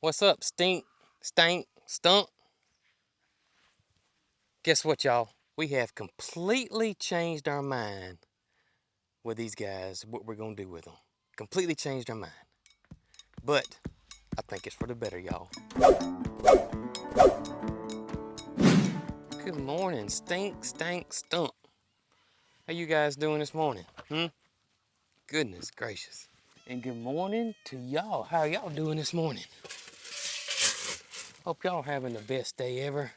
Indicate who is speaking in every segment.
Speaker 1: What's up, stink, stank, stunk? Guess what, y'all? We have completely changed our mind with these guys, what we're gonna do with them. Completely changed our mind. But I think it's for the better, y'all. Good morning, stink, stank, stunk. How you guys doing this morning? Goodness gracious. And good morning to y'all. How y'all doing this morning? Hope y'all having the best day ever.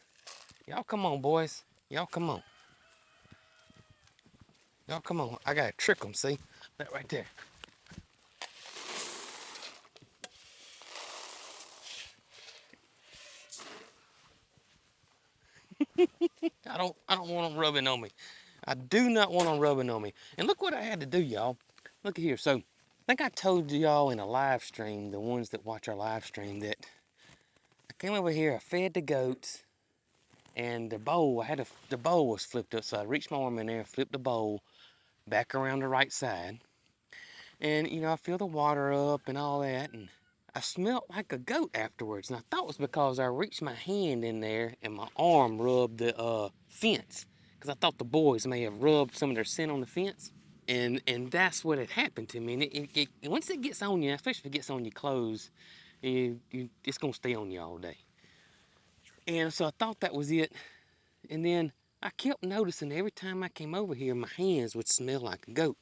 Speaker 1: Y'all come on, boys. Y'all come on. Y'all come on. I gotta trick them, see? That right there. I don't want them rubbing on me. I do not want them rubbing on me. And look what I had to do, y'all. Look at here. So, I think I told y'all in a live stream, the ones that watch our live stream, that I came over here, I fed the goats, and the bowl, the bowl was flipped up, so I reached my arm in there, flipped the bowl back around the right side. And, I filled the water up and all that, and I smelled like a goat afterwards. And I thought it was because I reached my hand in there and my arm rubbed the fence. Because I thought the boys may have rubbed some of their scent on the fence. And that's what had happened to me. And once it gets on you, especially if it gets on your clothes, it's going to stay on you all day. And so I thought that was it. And then I kept noticing every time I came over here, my hands would smell like a goat.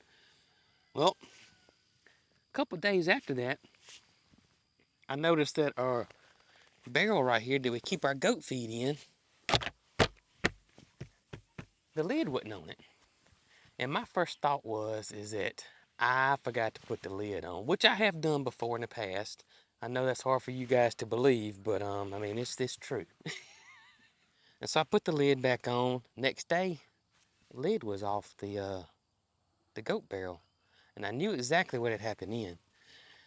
Speaker 1: Well, a couple days after that, I noticed that our barrel right here that we keep our goat feed in, the lid wasn't on it. And my first thought is that I forgot to put the lid on, which I have done before in the past. I know that's hard for you guys to believe, but I mean, it's true. And so I put the lid back on. Next day, the lid was off the goat barrel. And I knew exactly what had happened then.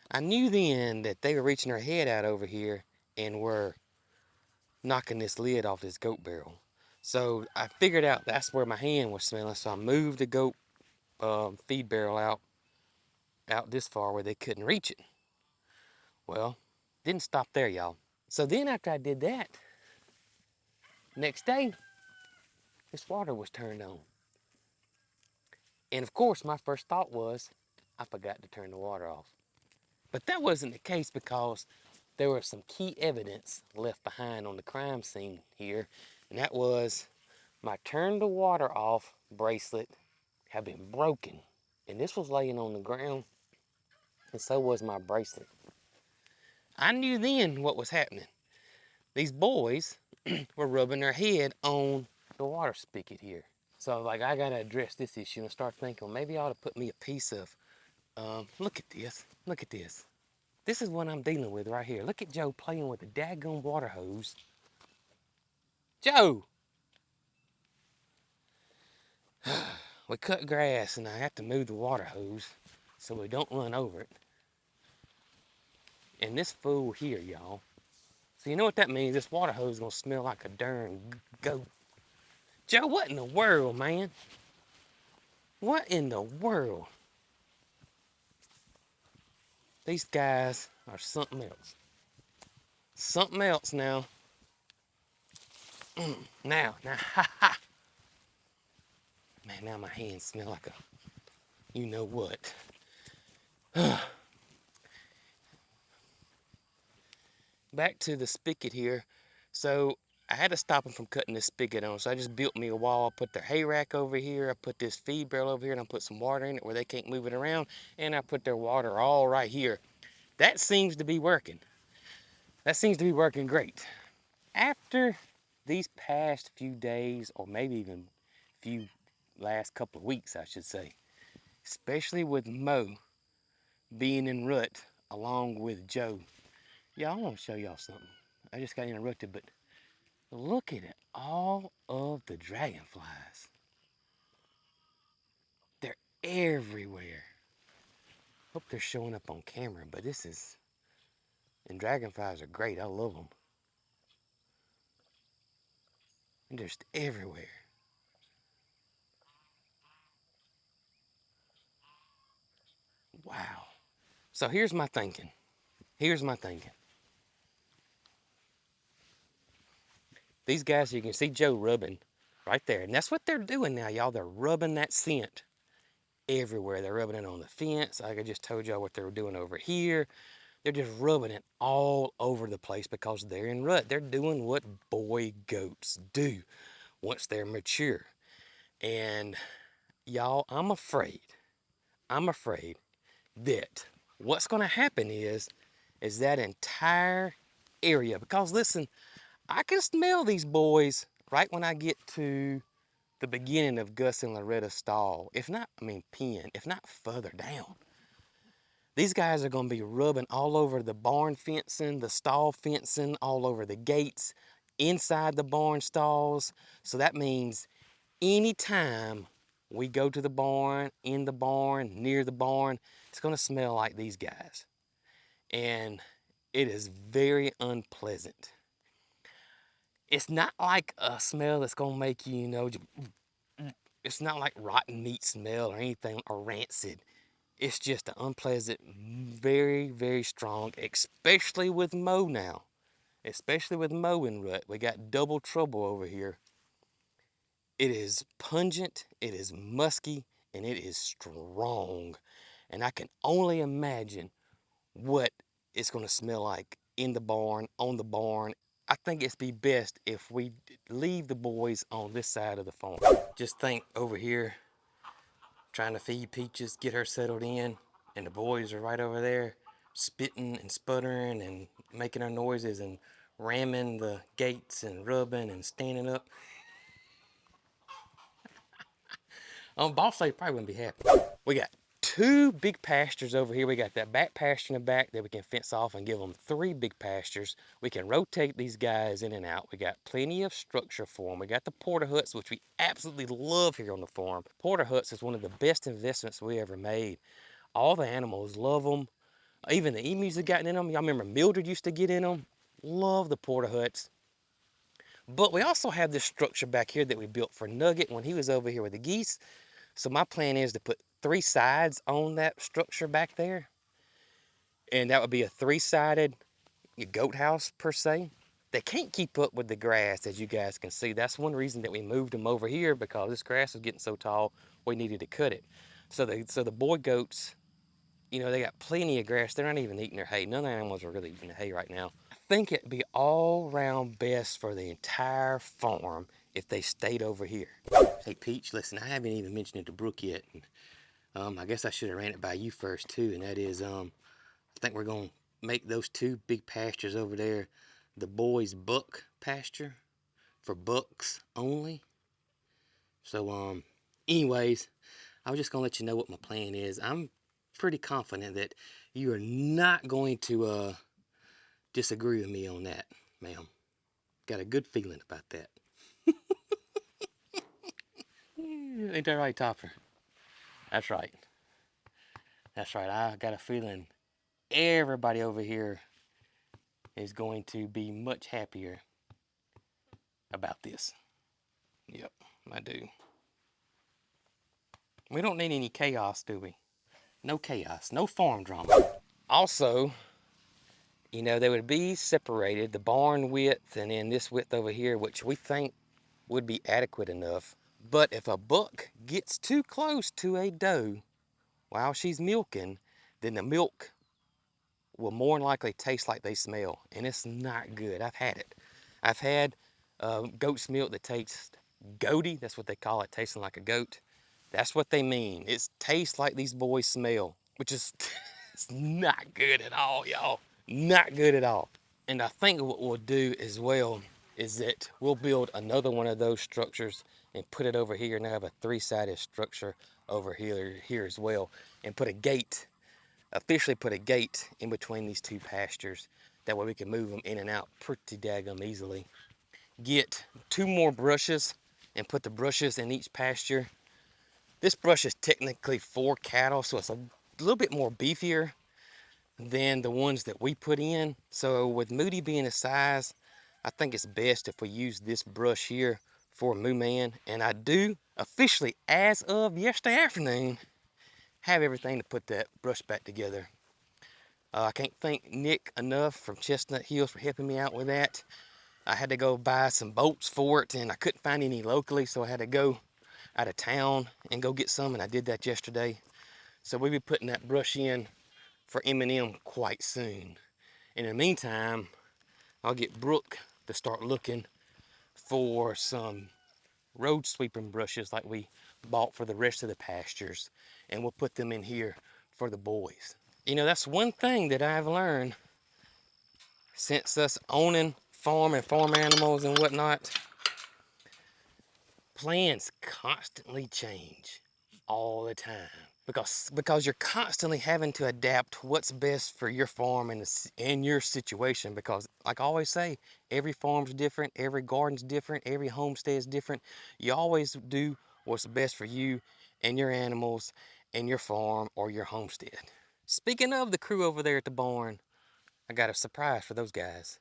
Speaker 1: I knew then that they were reaching their head out over here and were knocking this lid off this goat barrel. So I figured out that's where my hand was smelling. So I moved the goat feed barrel out this far where they couldn't reach it. Well, didn't stop there, y'all. So then after I did that, next day, this water was turned on. And of course, my first thought was, I forgot to turn the water off. But that wasn't the case because there was some key evidence left behind on the crime scene here. And that was my turn the water off bracelet had been broken. And this was laying on the ground, and so was my bracelet. I knew then what was happening. These boys were rubbing their head on the water spigot here. So like, I gotta address this issue and start thinking, well, maybe I ought to put me a piece of, look at this, look at this. This is what I'm dealing with right here. Look at Joe playing with a daggone water hose. Joe! We cut grass and I have to move the water hose so we don't run over it. And this fool here, y'all. So you know what that means? This water hose is gonna smell like a darn goat. Joe, what in the world, man? What in the world? These guys are something else. Something else now. Now, ha ha. Man, now my hands smell like a you know what. Back to the spigot here. So I had to stop them from cutting this spigot on. So I just built me a wall. I put their hay rack over here. I put this feed barrel over here and I put some water in it where they can't move it around. And I put their water all right here. That seems to be working. That seems to be working great. After these past few days, or maybe even last couple of weeks, I should say, especially with Mo being in rut along with Joe. Yeah, I want to show y'all something. I just got interrupted, but look at it, all of the dragonflies. They're everywhere. Hope they're showing up on camera, but and dragonflies are great, I love them. And they're just everywhere. Wow. So here's my thinking. Here's my thinking. These guys, you can see Joe rubbing right there. And that's what they're doing now, y'all. They're rubbing that scent everywhere. They're rubbing it on the fence. Like I just told y'all what they were doing over here. They're just rubbing it all over the place because they're in rut. They're doing what boy goats do once they're mature. And y'all, I'm afraid that what's going to happen is that entire area, because listen, I can smell these boys right when I get to the beginning of Gus and Loretta's stall, if not, pen, if not further down. These guys are going to be rubbing all over the barn fencing, the stall fencing, all over the gates, inside the barn stalls. So that means anytime we go to the barn, in the barn, near the barn, it's going to smell like these guys. And it is very unpleasant. It's not like a smell that's going to make you, it's not like rotten meat smell or anything or rancid. It's just an unpleasant, very, very strong, especially with Mo now. Especially with Mo and rut. We got double trouble over here. It is pungent, it is musky, and it is strong. And I can only imagine what it's going to smell like in the barn, on the barn. I think it's be best if we leave the boys on this side of the farm. Just think over here, trying to feed Peaches, get her settled in, and the boys are right over there spitting and sputtering and making our noises and ramming the gates and rubbing and standing up. Boss lady probably wouldn't be happy. We got 2 big pastures over here. We got that back pasture in the back that we can fence off and give them 3 big pastures. We can rotate these guys in and out. We got plenty of structure for them. We got the porta huts, which we absolutely love here on the farm. Porta huts is one of the best investments we ever made. All the animals love them. Even the emus have gotten in them. Y'all remember Mildred used to get in them. Love the porta huts. But we also have this structure back here that we built for Nugget when he was over here with the geese. So my plan is to put 3 sides on that structure back there. And that would be a 3-sided goat house per se. They can't keep up with the grass, as you guys can see. That's one reason that we moved them over here, because this grass was getting so tall, we needed to cut it. So the boy goats, they got plenty of grass. They're not even eating their hay. None of the animals are really eating the hay right now. I think it'd be all round best for the entire farm if they stayed over here. Hey Peach, listen, I haven't even mentioned it to Brooke yet. I guess I should have ran it by you first too, and that is, I think we're gonna make those 2 big pastures over there the boys' buck pasture for bucks only. So, anyways, I was just gonna let you know what my plan is. I'm pretty confident that you are not going to disagree with me on that, ma'am. Got a good feeling about that. Ain't that right, Topper? That's right. That's right. I got a feeling everybody over here is going to be much happier about this. Yep, I do. We don't need any chaos, do we? No chaos, no farm drama. Also, they would be separated, the barn width and then this width over here, which we think would be adequate enough. But if a buck gets too close to a doe while she's milking, then the milk will more than likely taste like they smell, and it's not good. I've had it. I've had goat's milk that tastes goaty. That's what they call it, tasting like a goat. That's what they mean. It tastes like these boys smell, which is it's not good at all, y'all. Not good at all. And I think what we'll do as well is that we'll build another one of those structures and put it over here, and have a 3-sided structure over here as well, and put a gate, officially put a gate in between these 2 pastures. That way we can move them in and out pretty daggum easily. Get 2 more brushes and put the brushes in each pasture. This brush is technically for cattle, so it's a little bit more beefier than the ones that we put in. So with Moody being his size, I think it's best if we use this brush here for Moo Man. And I do officially, as of yesterday afternoon, have everything to put that brush back together. I can't thank Nick enough from Chestnut Hills for helping me out with that. I had to go buy some bolts for it, and I couldn't find any locally, so I had to go out of town and go get some, and I did that yesterday. So we'll be putting that brush in for M&M quite soon. In the meantime, I'll get Brooke to start looking for some road sweeping brushes like we bought for the rest of the pastures, and we'll put them in here for the boys. You know, that's one thing that I've learned since us owning farm and farm animals and whatnot. Plans constantly change all the time because you're constantly having to adapt what's best for your farm and your situation, because like I always say, every farm's different, every garden's different, every homestead's different. You always do what's best for you and your animals and your farm or your homestead. Speaking of the crew over there at the barn, I got a surprise for those guys.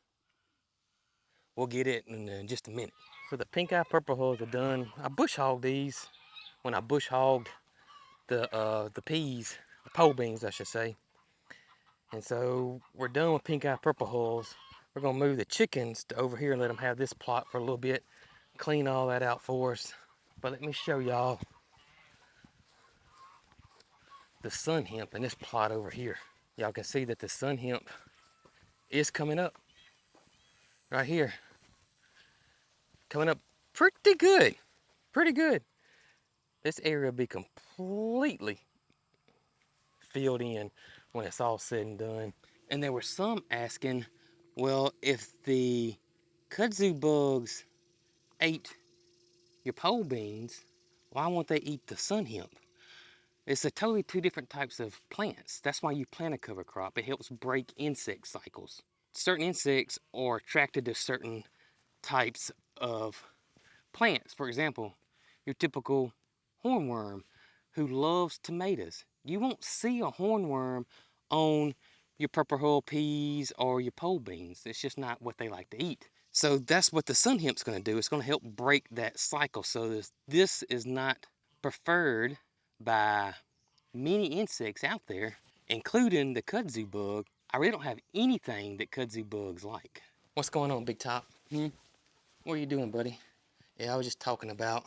Speaker 1: We'll get it in just a minute. For the pink eye purple hulls are done. I bush hogged these when I bush hogged the peas, the pole beans I should say. And so we're done with pink eye purple hulls. We're gonna move the chickens to over here and let them have this plot for a little bit. Clean all that out for us. But let me show y'all the sun hemp in this plot over here. Y'all can see that the sun hemp is coming up right here. Coming up pretty good, pretty good. This area will be completely filled in when it's all said and done. And there were some asking, well, if the kudzu bugs ate your pole beans, why won't they eat the sun hemp? It's a totally two different types of plants. That's why you plant a cover crop. It helps break insect cycles. Certain insects are attracted to certain types of plants. For example, your typical hornworm who loves tomatoes. You won't see a hornworm on your purple hull peas or your pole beans. It's just not what they like to eat. So that's what the sun hemp's going to do. It's going to help break that cycle. So this is not preferred by many insects out there, including the kudzu bug. I really don't have anything that kudzu bugs like. What's going on, Big Top? What are you doing, buddy? Yeah, I was just talking about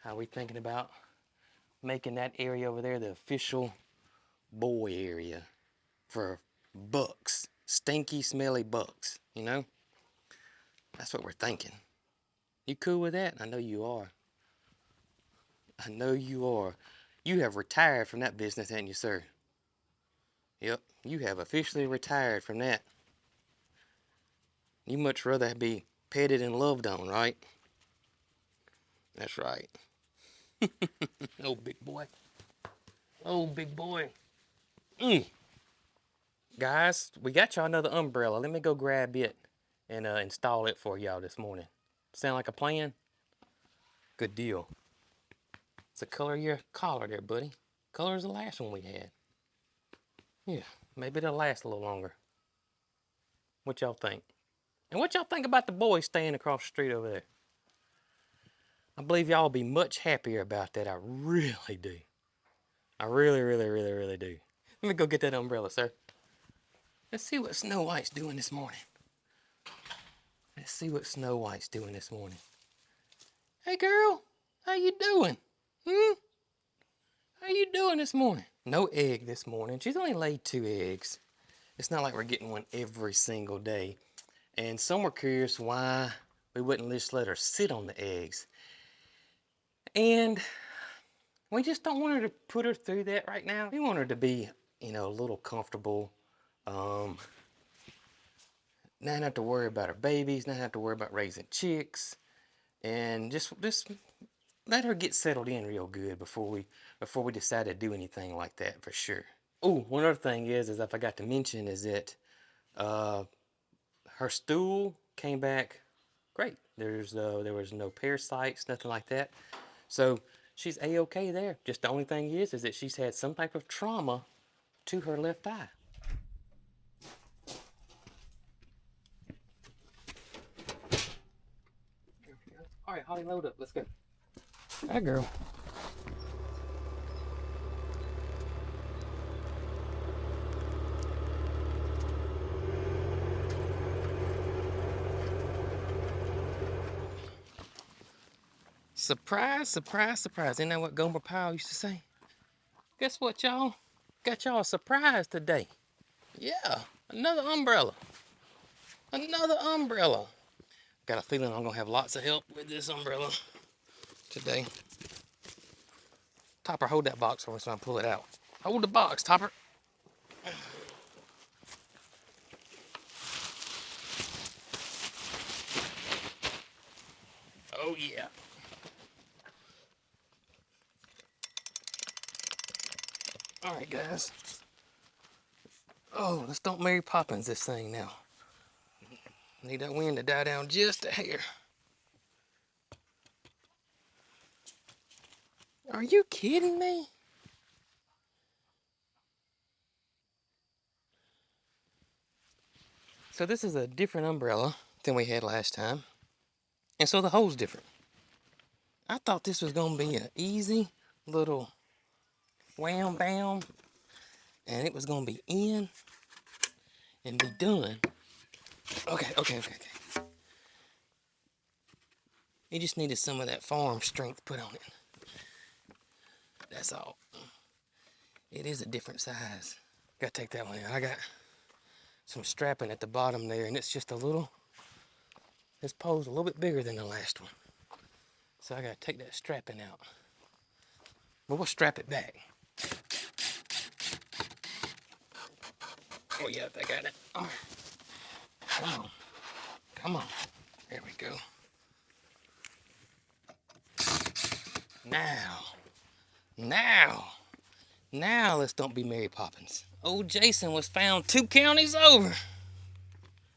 Speaker 1: how we're thinking about making that area over there the official boy area for bucks. Stinky, smelly bucks, you know? That's what we're thinking. You cool with that? I know you are. I know you are. You have retired from that business, haven't you, sir? Yep, you have officially retired from that. You much rather be petted and loved on, right? That's right. Oh, big boy. Oh, big boy. Guys, we got y'all another umbrella. Let me go grab it and install it for y'all this morning. Sound like a plan? Good deal. It's the color of your collar there, buddy. Color is the last one we had. Yeah, maybe it'll last a little longer. What y'all think? And what y'all think about the boys staying across the street over there? I believe y'all will be much happier about that. I really do. I really, really, really, really do. Let me go get that umbrella, sir. Let's see what Snow White's doing this morning. Let's see what Snow White's doing this morning. Hey, girl. How you doing? How you doing this morning? No egg this morning. She's only laid 2 eggs. It's not like we're getting one every single day. And some were curious why we wouldn't just let her sit on the eggs. And we just don't want her to put her through that right now. We want her to be, you know, a little comfortable. Not have to worry about her babies, not have to worry about raising chicks. And just let her get settled in real good before we decide to do anything like that, for sure. Oh, one other thing is I forgot to mention is that her stool came back great. There was no parasites, nothing like that. So she's a-okay there. Just the only thing is that she's had some type of trauma to her left eye. All right, Holly, load up. Let's go. Hi, girl. Surprise, surprise, surprise. Isn't that what Gomer Pyle used to say? Guess what, y'all? Got y'all a surprise today. Yeah, another umbrella. Another umbrella. Got a feeling I'm gonna have lots of help with this umbrella today. Topper, hold that box for me so I can pull it out. Hold the box, Topper. Oh yeah. All right, guys. Oh, let's don't Mary Poppins this thing now. Need that wind to die down just a hair. Are you kidding me? So this is a different umbrella than we had last time. And so the hole's different. I thought this was gonna be an easy little wham bam, and it was gonna be in and be done. Okay. It just needed some of that farm strength put on it. That's all. It is a different size. Gotta take that one out. I got some strapping at the bottom there, and it's just a little, this pole's a little bit bigger than the last one. So I gotta take that strapping out. But we'll strap it back. Oh yeah, I got it. All right. Come on. There we go. Now let's don't be Mary Poppins. Old Jason was found 2 counties over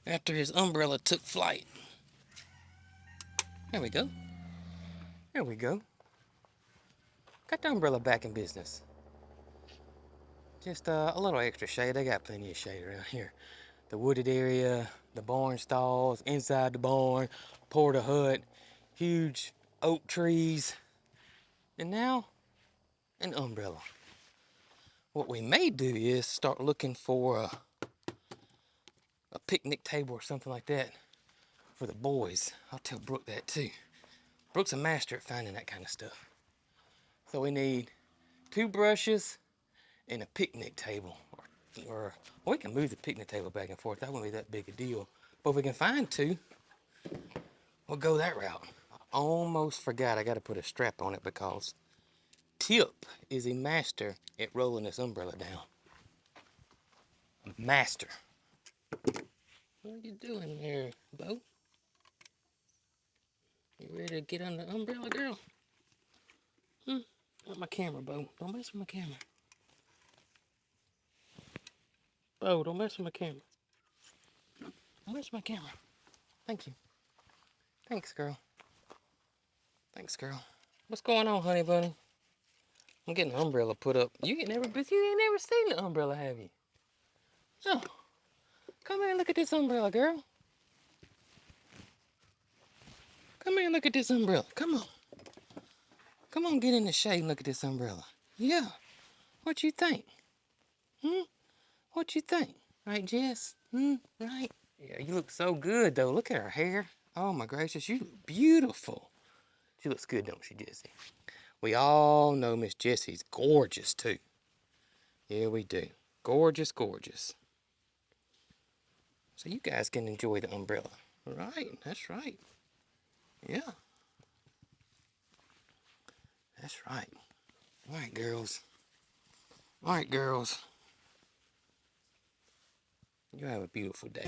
Speaker 1: after his umbrella took flight. There we go. Got the umbrella back in business. Just a little extra shade. They got plenty of shade around here. The wooded area, the barn stalls, inside the barn, porta hut, huge oak trees, and now an umbrella. What we may do is start looking for a picnic table or something like that for the boys. I'll tell Brooke that too. Brooke's a master at finding that kind of stuff. So we need 2 brushes and a picnic table. Or we can move the picnic table back and forth. That wouldn't be that big a deal. But if we can find 2, we'll go that route. I almost forgot I got to put a strap on it because Tip is a master at rolling this umbrella down. A master. What are you doing there, Bo? You ready to get on the umbrella, girl? Not my camera, Bo. Don't mess with my camera. Bo, don't mess with my camera. Don't mess with my camera. Thank you. Thanks, girl. What's going on, honey bunny? I'm getting an umbrella put up. You ain't never seen the umbrella, have you? No. Come here and look at this umbrella, girl. Come here and look at this umbrella. Come on. Come on, get in the shade and look at this umbrella. Yeah. What you think? What you think? Right, Jess? Right? Yeah, you look so good, though. Look at her hair. Oh, my gracious. You look beautiful. She looks good, don't she, Jessie? We all know Miss Jessie's gorgeous, too. Yeah, we do. Gorgeous. So you guys can enjoy the umbrella. Right, that's right. Yeah. That's right. All right, girls. You have a beautiful day.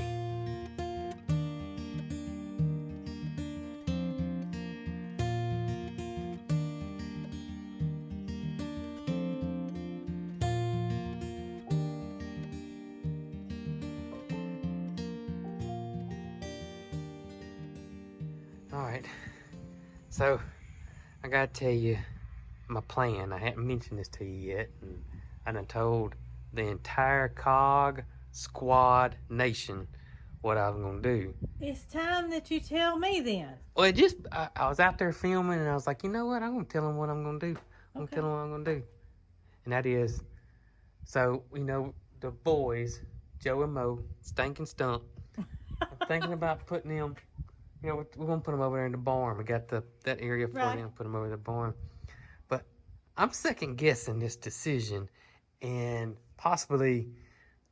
Speaker 1: All right. So, I gotta tell you my plan. I hadn't mentioned this to you yet, and I done told the entire Cog Squad Nation what I was gonna do.
Speaker 2: It's time that you tell me then.
Speaker 1: Well, I was out there filming, and I was like, you know what? I'm gonna tell them what I'm gonna do. I'm gonna tell them what I'm gonna do, and that is, so the boys, Joe and Mo, Stank and Stump. I'm thinking about putting them You know, we're gonna put them over there in the barn. We got that area for
Speaker 2: Right.
Speaker 1: them. Put them over in the barn. But I'm second guessing this decision, and possibly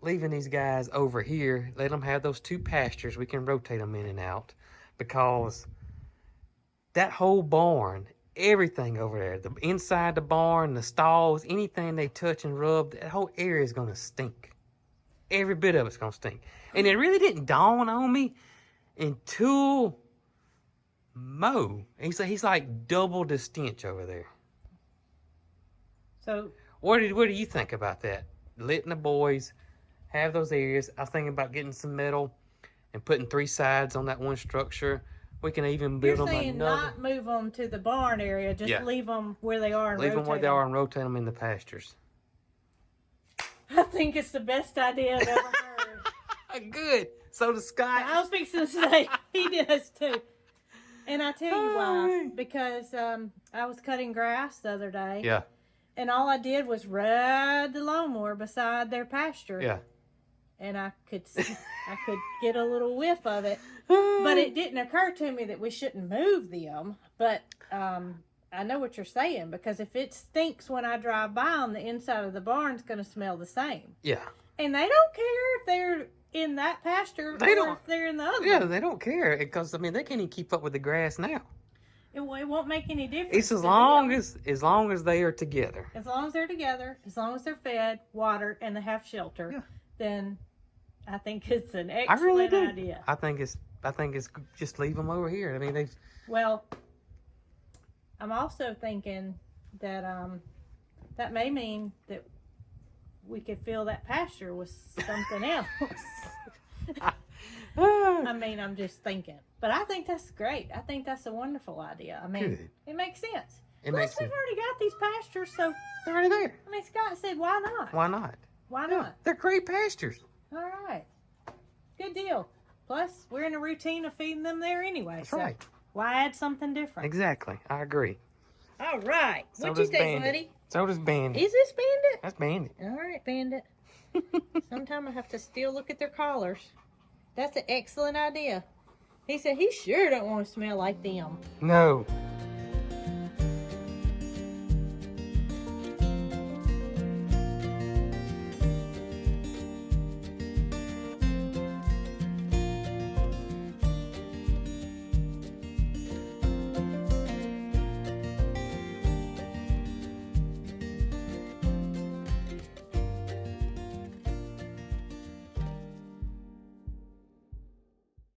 Speaker 1: leaving these guys over here. Let them have those two pastures. We can rotate them in and out, because that whole barn, everything over there, the inside the barn, the stalls, anything they touch and rub, that whole area is gonna stink. Every bit of it's gonna stink. And it really didn't dawn on me until Mo. He's like double the stench over there.
Speaker 2: So
Speaker 1: What do you think about that? Letting the boys have those areas. I was thinking about getting some metal and putting 3 sides on that one structure. We can even
Speaker 2: you're
Speaker 1: build them
Speaker 2: saying
Speaker 1: another.
Speaker 2: not move them to the barn area, just
Speaker 1: Yeah.
Speaker 2: leave them where they are and
Speaker 1: Leave them
Speaker 2: rotate
Speaker 1: where they are and rotate them in the pastures.
Speaker 2: I think it's the best idea I've ever heard.
Speaker 1: Good. So does Scott.
Speaker 2: I was fixing to say he does too. And I tell you why.
Speaker 1: Alright.
Speaker 2: Because I was cutting grass the other day.
Speaker 1: Yeah.
Speaker 2: And all I did was ride the lawnmower beside their pasture.
Speaker 1: Yeah.
Speaker 2: And I could get a little whiff of it. But it didn't occur to me that we shouldn't move them. But I know what you're saying, because if it stinks when I drive by on the inside of the barn's going to smell the same.
Speaker 1: Yeah.
Speaker 2: And they don't care if they're in that pasture or if they're in the other.
Speaker 1: Yeah, they don't care, because I mean they can't even keep up with the grass now.
Speaker 2: It won't make any difference.
Speaker 1: It's as
Speaker 2: to
Speaker 1: long
Speaker 2: them.
Speaker 1: as they are together.
Speaker 2: As long as they're together, as long as they're fed, watered, and they have shelter,
Speaker 1: Yeah.
Speaker 2: then I think it's an
Speaker 1: I
Speaker 2: excellent
Speaker 1: really do.
Speaker 2: idea.
Speaker 1: I think it's just leave them over here. I mean they've.
Speaker 2: Well, I'm also thinking that that may mean that we could fill that pasture with something else. I mean, I'm just thinking. But I think that's great. I think that's a wonderful idea. I mean,
Speaker 1: Good.
Speaker 2: it makes sense.
Speaker 1: It
Speaker 2: Plus,
Speaker 1: makes
Speaker 2: we've
Speaker 1: sense.
Speaker 2: already got these pastures, so,
Speaker 1: They're already there.
Speaker 2: I mean, Scott said, why not?
Speaker 1: Why not?
Speaker 2: Why
Speaker 1: Yeah,
Speaker 2: not?
Speaker 1: they're great pastures.
Speaker 2: All right. Good deal. Plus, we're in a routine of feeding them there anyway.
Speaker 1: That's
Speaker 2: so
Speaker 1: right.
Speaker 2: why add something different?
Speaker 1: Exactly. I agree.
Speaker 2: All right.
Speaker 1: So
Speaker 2: What'd you
Speaker 1: does
Speaker 2: think,
Speaker 1: Bandit.
Speaker 2: buddy?
Speaker 1: So does Bandit.
Speaker 2: Is this Bandit?
Speaker 1: That's Bandit.
Speaker 2: All right, Bandit. Sometime I have to still look at their collars. That's an excellent idea. He said he sure don't want to smell like them.
Speaker 1: No.